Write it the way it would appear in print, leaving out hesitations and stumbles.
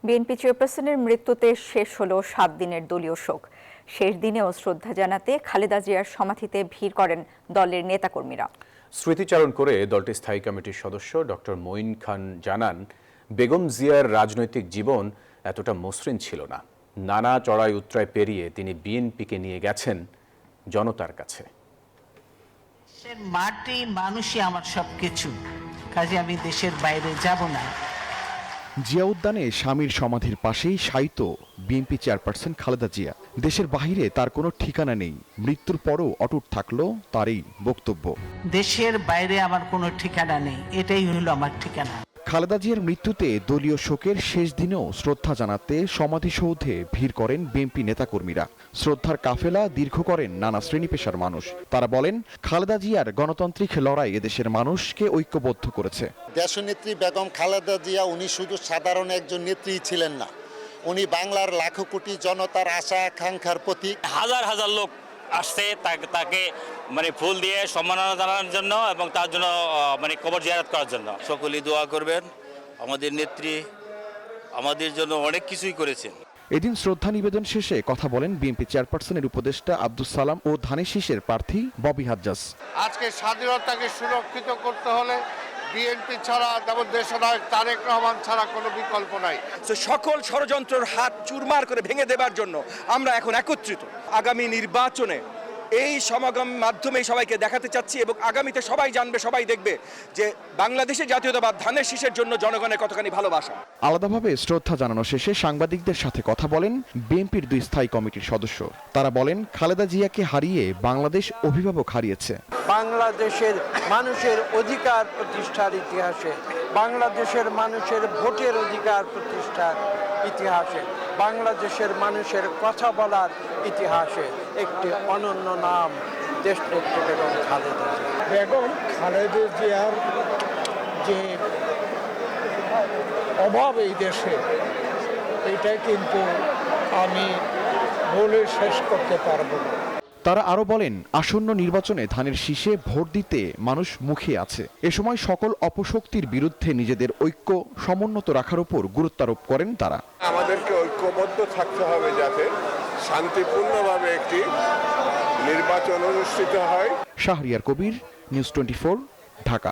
BNP চেয়ারপারসনের মৃত্যুতে শেষ হলো ৭ দিনের দলীয় শোক। শেষ দিনেও শ্রদ্ধা জানাতে খালেদা জিয়ার সমাধিতে ভিড় করেন দলের নেতাকর্মীরা। স্মৃতিচারণ করে দলটির স্থায়ী কমিটির সদস্য ডক্টর মঈন খান জানান, বেগম জিয়ার রাজনৈতিক জীবন এতটা মসৃণ ছিল না। নানা চড়াই উতরাই পেরিয়ে তিনি বিএনপিকে নিয়ে গেছেন জনতার কাছে। মাটি মানুষই আমার সবকিছু, কাজে আমি দেশের বাইরে যাব না। জিয়া উদ্যানে স্বামীর সমাধির পাশেই শায়িত বিএনপি চেয়ারপারসন খালেদা জিয়া। দেশের বাহিরে তার কোনো ঠিকানা নেই। মৃত্যুর পরও অটুট থাকলো তার এই বক্তব্য। দেশের বাইরে আমার কোনো ঠিকানা নেই, এটাই হলো আমার ঠিকানা। খালেদা জিয়ার মৃত্যুতে দলীয় শোকের শেষ দিনেও শ্রদ্ধা জানাতে সমাধিসৌধে ভিড় করেন বিএনপি নেতাকর্মীরা। শ্রদ্ধার কাফেলা দীর্ঘ করেন নানা শ্রেণী পেশার মানুষ। তারা বলেন, খালেদা জিয়ার গণতান্ত্রিক লড়াই এদেশের মানুষকে ঐক্যবদ্ধ করেছে। দেশনেত্রী বেগম খালেদা জিয়া উনি শুধু সাধারণ একজন নেত্রী ছিলেন না, উনি বাংলার লাখো কোটি জনতার আশা আকাঙ্ক্ষার প্রতীক। হাজার হাজার লোক আসছে তাকে ফুল দিয়ে সম্মাননা জানানোর জন্য এবং তার জন্য কবর জিয়ারত করার জন্য। সকলেই দোয়া করবেন। আমাদের নেত্রী আমাদের জন্য অনেক কিছুই করেছেন। এদিন শ্রদ্ধা নিবেদন শেষে কথা বলেন বিএনপি চেয়ারপারসনের উপদেষ্টা আব্দুস সালাম ও ধানের শীষের প্রার্থী ববি হাজ্জাজ। আজকে স্বাধীনতাকে সুরক্ষিত করতে হলে বিএনপি ছাড়া, যেমন দেশনায়ক তারেক রহমান ছাড়া কোনো বিকল্প নাই। সকল ষড়যন্ত্রের হাত চুরমার করে ভেঙে দেবার জন্য আমরা এখন একত্রিত। আগামী নির্বাচনে এই সমাগম মাধ্যমে সবাইকে দেখাতে চাচ্ছি এবং আগামীতে সবাই জানবে, সবাই দেখবে যে বাংলাদেশে জাতীয়তাবাদ ধানের শীষের জন্য জনগণের কতখানি ভালোবাসা। আলাদাভাবে শ্রদ্ধা জানানো শেষে সাংবাদিকদের সাথে কথা বলেন বিএনপির 2 স্থায়ী কমিটির সদস্য। তারা বলেন, খালেদা জিয়াকে হারিয়ে বাংলাদেশ অভিভাবক হারিয়েছে। বাংলাদেশের মানুষের অধিকার প্রতিষ্ঠার ইতিহাসে, বাংলাদেশের মানুষের ভোটের অধিকার প্রতিষ্ঠার ইতিহাসে, বাংলাদেশের মানুষের কথা বলার ইতিহাসে একটি অনন্য নাম দেশনেত্রী বেগম খালেদা জিয়া। বেগম খালেদা জিয়ার যে অভাব এই দেশে, এটা কিন্তু আমি বলে শেষ করতে পারবো না। তারা আরো বলেন, আসন্ন নির্বাচনে ধানের শীষে ভোট দিতে মানুষ মুখিয়ে আছে। এ সময় সকল অপশক্তির বিরুদ্ধে নিজেদের ঐক্য সমুন্নত রাখার উপর গুরুত্বারোপ করেন তারা। আমাদেরকে ঐক্যবদ্ধ থাকতে হবে যাতে শান্তিপূর্ণভাবে একটি নির্বাচন অনুষ্ঠিত হয়। শাহরিয়ার কবির, নিউজ 24, ঢাকা।